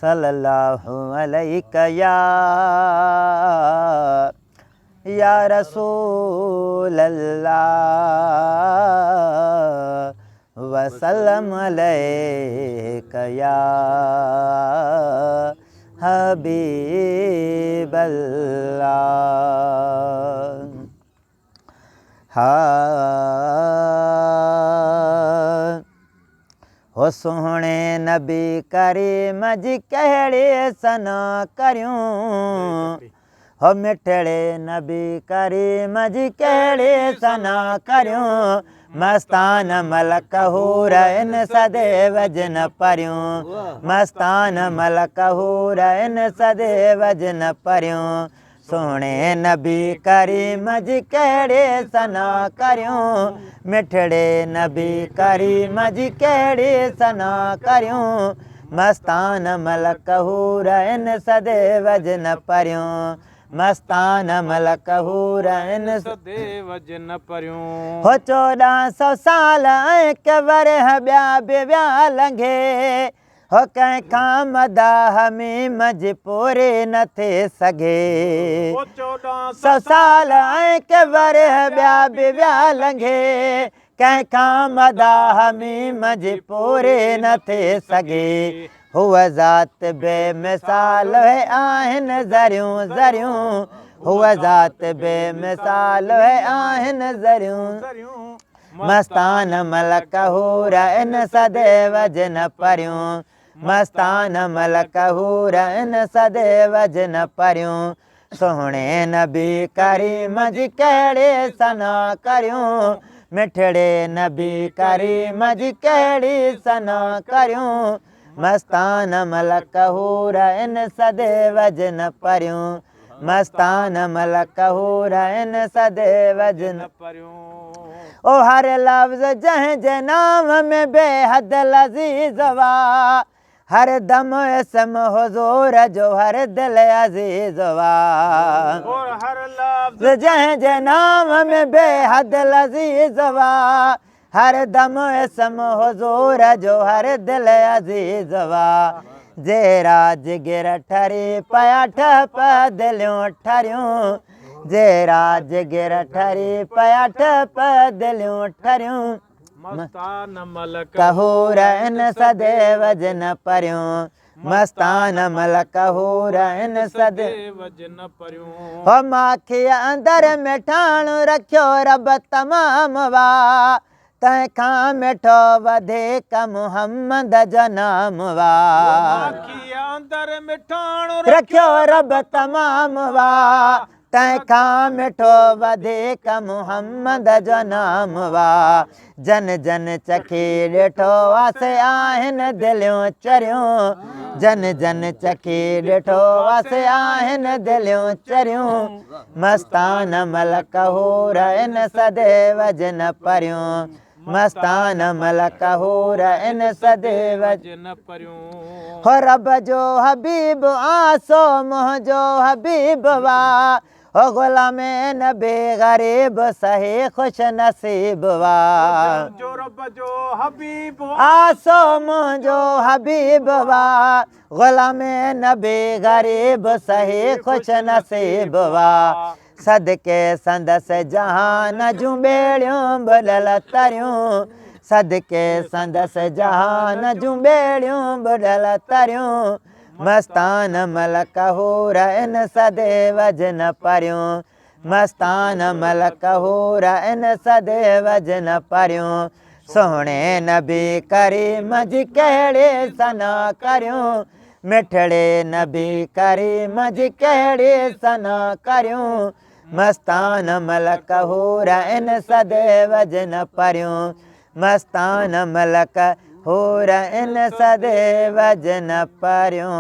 सल्लल्लाहु अलैका या रसूल अल्लाह वसल्लम अलैका या हबीब अल्लाह। हो सोहणे नबी करीम जी कहिड़े सना करियूं, हो मिठड़े नबी करीम जी कहिड़े सना करियूं, मस्तान मलक हूर इन सदैव जिन परियूं, मस्तान मलक हूर इन सदैव जिन परियूं, सोहणे नबी करीम जी कहिड़े सना करियूं, मिठड़े नबी करीम जी कहिड़े सना करियूं, मस्तान मलक हूर इन सदैव जिन परियूं, मस्तान मलक हूर इन सदैव जिन परियूं। हो 1400 साल ऐं के वरह ॿिया बि विया लंघे, हो कंहिंखां मदाह में मज पूरे न थे सघे, 1400 साल ऐं के वरह ॿिया बि विया लंघे, कंहिंखां मदाह में मज पूरे न थे सघे, हुअ ज़ात बेमिसाल आहिनि ज़रियूं ज़रियूं, हुअ ज़ात बेमिसाल आहिनि ज़रियूं, मस्तान मलक हूर इन सदैव जिन परियूं, मस्तान मलक हूर इन सदैव जिन परियूं, सोहणे नबी करीम जी कहिड़े सना करियूं, मिठड़े नबी करीम जी कहिड़ी सना करियूं, मस्तान मलक हूर इन सदैव जिन परियूं, मस्तान मलक हूर इन सदैव जिन परियूं। ओ हर लफ्ज़ जंहिंजे नाम में बेहद लज़ीज़ वा, हर दम इसम हुज़ूर जो हर दिल अज़ीज़ वा, और हर लफ्ज़ जंहिंजे नाम में बेहद लज़ीज़ वा, हर दम इसम हुज़ूर जो हर दिल अज़ीज़ वा, जे राजगिर ठरी पया ठप दिलियूं ठरियूं, जे राजगिर ठरी पया ठप दिलियूं ठरियूं, मस्तान मलक हूर इन सदैव जिन परियूं, मस्तान मलक हूर इन सदैव जिन परियूं। हो माखी अंदर में ठाणो रखियो रब तमाम वा, तंहिंखां मिठो वधीक मुहम्मद जो नाम वा, माखी अंदर मिठाणो रखियो रब तमाम वा, तंहिंखां मिठो वधीक मुहम्मद जो नाम वा, जन जन चखी ॾिठो वासे आहिनि दिलियूं चरियूं, जन जन चखी ॾिठो वासे आहिनि दिलियूं चरियूं, मस्तान मलक हूर इन सदैव जिन परियूं, मस्तान मलक हूर इन सदैव जिन परियूं। हो रब जो हबीब आसो मुंहिंजो हबीब वा, हो ग़ुलामे नबी ग़रीब सही ख़ुश नसीब वा, जो रब जो हबीब आसो मुंहिंजो हबीब वा, ग़ुलामे नबी ग़रीब सही ख़ुश नसीब वा, सदके संदसि जहान जूं ॿेड़ियूं बुॾल तरियूं, सदके संदसि जहान जूं ॿेड़ियूं बुॾल तरियूं, मस्तान मलक हूर इन सदैव जिन परियूं, मस्तान मलक हूर इन सदैव जिन परियूं, सोहणे नबी करीम जी कहिड़े सना करियूं, मिठड़े नबी करीम जी कहिड़ी सना करियूं, मस्तान मलक हूर इन सदैव जिन परियूं, मस्तान मलक हूर इन सदैव जिन परियूं।